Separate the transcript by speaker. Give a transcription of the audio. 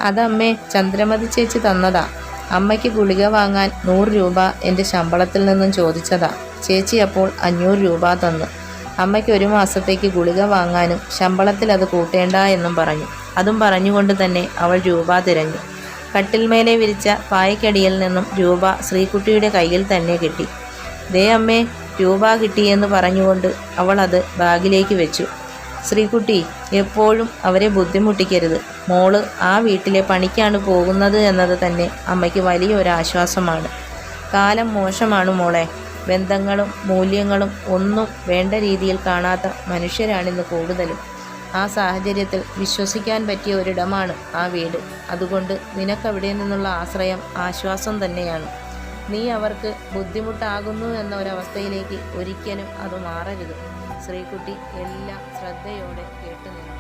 Speaker 1: അതമ്മേ, ചന്ദ്രമതി ചേച്ചി തന്നതാ. അമ്മയ്ക്ക് ഗുളിക വാങ്ങാൻ 100 രൂപ എൻ്റെ ശമ്പളത്തിൽ നിന്നും ചോദിച്ചതാ. ചേച്ചി അപ്പോൾ 500 രൂപ തന്നു. അമ്മയ്ക്ക് 1 മാസത്തേക്ക് ഗുളിക വാങ്ങാനും ശമ്പളത്തിൽ അത് കൂട്ടേണ്ട എന്നും പറഞ്ഞു. അതും പറഞ്ഞുകൊണ്ട് തന്നെ അവൾ രൂപ തിരഞ്ഞു. കട്ടിൽമേലെ വിരിച്ച പായക്കടിയിൽ നിന്നും രൂപ ശ്രീകുട്ടിയുടെ കയ്യിൽ തന്നെ കിട്ടി. ദേ അമ്മേ, രൂപ കിട്ടിയെന്ന് പറഞ്ഞുകൊണ്ട് അവൾ അത് ബാഗിലേക്ക് വെച്ചു. ശ്രീകുട്ടി, എപ്പോഴും അവരെ ബുദ്ധിമുട്ടിക്കരുത്. മോള് ആ വീട്ടിലെ പണിക്കാണ് പോകുന്നത് എന്നത് തന്നെ അമ്മയ്ക്ക് വലിയൊരാശ്വാസമാണ്. കാലം മോശമാണ് മോളെ. ബന്ധങ്ങളും മൂല്യങ്ങളും ഒന്നും വേണ്ട രീതിയിൽ കാണാത്ത മനുഷ്യരാണിന്ന് കൂടുതലും. ആ സാഹചര്യത്തിൽ വിശ്വസിക്കാൻ പറ്റിയ ഒരിടമാണ് ആ വീട്. അതുകൊണ്ട് നിനക്കവിടെ നിന്നുള്ള ആശ്രയം ആശ്വാസം തന്നെയാണ്. നീ അവർക്ക് ബുദ്ധിമുട്ടാകുന്നു എന്ന ഒരവസ്ഥയിലേക്ക് ഒരിക്കലും അത് മാറരുത്. ശ്രീകുട്ടി എല്ലാം ശ്രദ്ധയോടെ കേട്ടുനിന്നു.